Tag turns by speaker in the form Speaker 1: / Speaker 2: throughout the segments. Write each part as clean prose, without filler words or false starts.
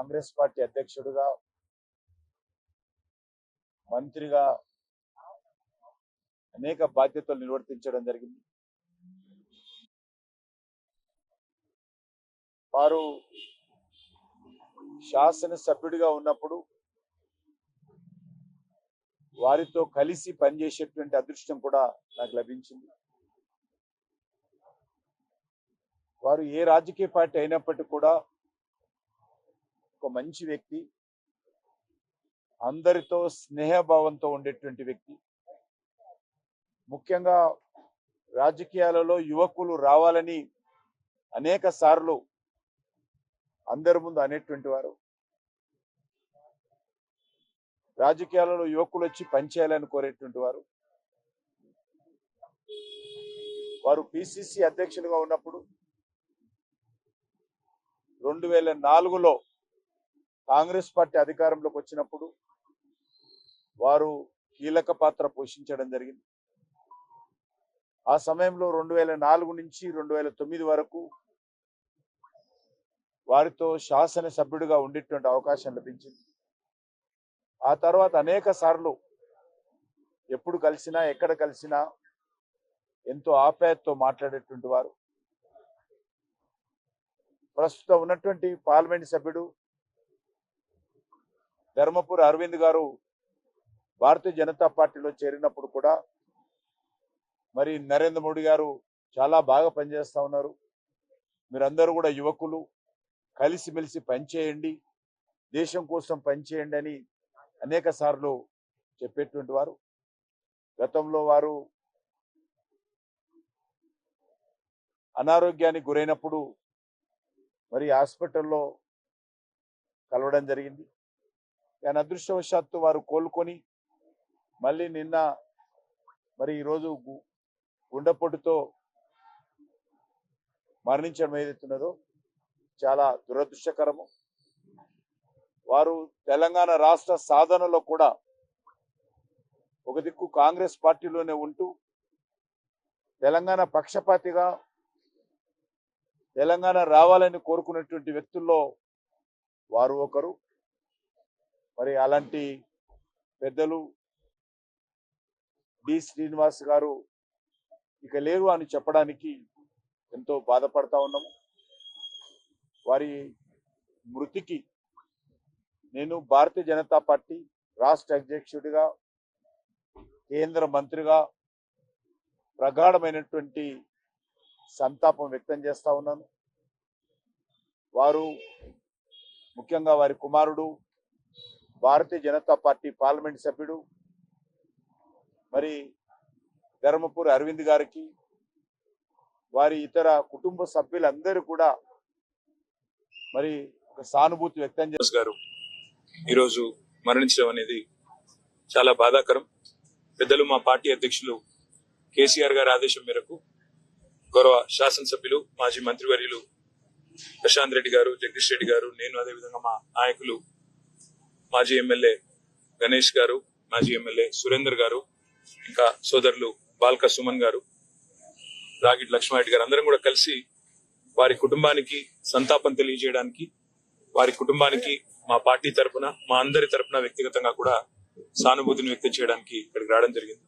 Speaker 1: Congress party అధ్యక్షుడిగా, మంత్రిగా అనేక బాధ్యతలు నిర్వర్తించడం జరిగింది. వారు శాసనసభ్యుడిగా ఉన్నప్పుడు వారితో కలిసి పనిచేసేటువంటి అదృష్టం కూడా నాకు లభించింది. వారు ఏ రాజకీయ పార్టీ అయినప్పటికీ కూడా ఒక మంచి వ్యక్తి, అందరితో స్నేహభావంతో ఉండేటువంటి వ్యక్తి. ముఖ్యంగా రాజకీయాలలో యువకులు రావాలని అనేక సార్లు అందరి ముందు అనేటువంటి వారు. రాజకీయాలలో యువకులు వచ్చి పనిచేయాలని కోరేటువంటి వారు. వారు పిసిసి అధ్యక్షులుగా ఉన్నప్పుడు 2004లో కాంగ్రెస్ పార్టీ అధికారంలోకి వచ్చినప్పుడు వారు కీలక పాత్ర పోషించడం జరిగింది. ఆ సమయంలో 2004 నుంచి 2009 వరకు వారితో శాసనసభ్యుడిగా ఉండేటువంటి అవకాశం లభించింది. ఆ తర్వాత అనేక సార్లు ఎప్పుడు కలిసినా, ఎక్కడ కలిసినా ఎంతో ఆప్యాయతతో మాట్లాడేటువంటి వారు. ప్రస్తుతం ఉన్నటువంటి పార్లమెంట్ సభ్యుడు ధర్మపురి అరవింద్ గారు భారతీయ జనతా పార్టీలో చేరినప్పుడు కూడా మరి నరేంద్ర మోడీ గారు చాలా బాగా పనిచేస్తా ఉన్నారు, మీరందరూ కూడా యువకులు కలిసిమెలిసి పనిచేయండి, దేశం కోసం పనిచేయండి అని అనేక సార్లు చెప్పేటువంటి వారు. గతంలో వారు అనారోగ్యానికి గురైనప్పుడు మరి హాస్పిటల్లో కలవడం జరిగింది. కానీ అదృష్టవశాత్తు వారు కోలుకొని మళ్ళీ నిన్న మరి ఈరోజు గుండెపోటుతో మరణించడం ఏదైతున్నదో చాలా దురదృష్టకరము. వారు తెలంగాణ రాష్ట్ర సాధనలో కూడా ఒక దిక్కు కాంగ్రెస్ పార్టీలోనే ఉంటూ తెలంగాణ పక్షపాతిగా తెలంగాణ రావాలని కోరుకున్నటువంటి వ్యక్తుల్లో వారు ఒకరు. మరి అలాంటి పెద్దలు డి శ్రీనివాస్ గారు ఇక లేరు అని చెప్పడానికి ఎంతో బాధపడతా ఉన్నాము. వారి మృతికి నేను భారతీయ జనతా పార్టీ రాష్ట్ర అధ్యక్షుడిగా, కేంద్ర మంత్రిగా ప్రగాఢమైనటువంటి సంతాపం వ్యక్తం చేస్తా ఉన్నాను. వారు ముఖ్యంగా వారి కుమారుడు భారతీయ జనతా పార్టీ పార్లమెంట్ సభ్యుడు మరి ధర్మపురి అరవింద్ గారికి, వారి ఇతర కుటుంబ సభ్యులందరూ కూడా మరి ఒక సానుభూతి వ్యక్తం
Speaker 2: చేస్తారు. ఈరోజు మరణించడం అనేది చాలా బాధాకరం. పెద్దలు మా పార్టీ అధ్యక్షులు కేసీఆర్ గారి ఆదేశం మేరకు గౌరవ శాసనసభ్యులు మాజీ మంత్రివర్యులు ప్రశాంత్ రెడ్డి గారు, జగదీష్ రెడ్డి గారు, నేను, అదేవిధంగా మా నాయకులు మాజీ ఎమ్మెల్యే గణేష్ గారు, మాజీ ఎమ్మెల్యే సురేందర్ గారు, ఇంకా సోదరులు బాల్క సుమన్ గారు, రాగిటి లక్ష్మారెడ్డి గారు అందరం కూడా కలిసి వారి కుటుంబానికి సంతాపం తెలియజేయడానికి, వారి కుటుంబానికి మా పార్టీ తరఫున, మా అందరి తరఫున వ్యక్తిగతంగా కూడా సానుభూతిని వ్యక్తం చేయడానికి ఇక్కడికి రావడం జరిగింది.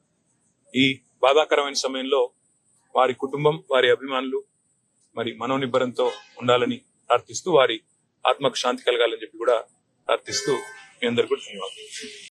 Speaker 2: ఈ బాధాకరమైన సమయంలో వారి కుటుంబం, వారి అభిమానులు మరి మనోనిబ్బరంతో ఉండాలని ప్రార్థిస్తూ, వారి ఆత్మకు శాంతి కలగాలని చెప్పి కూడా ప్రార్థిస్తూ మీ అందరికీ కూడా ధన్యవాదాలు.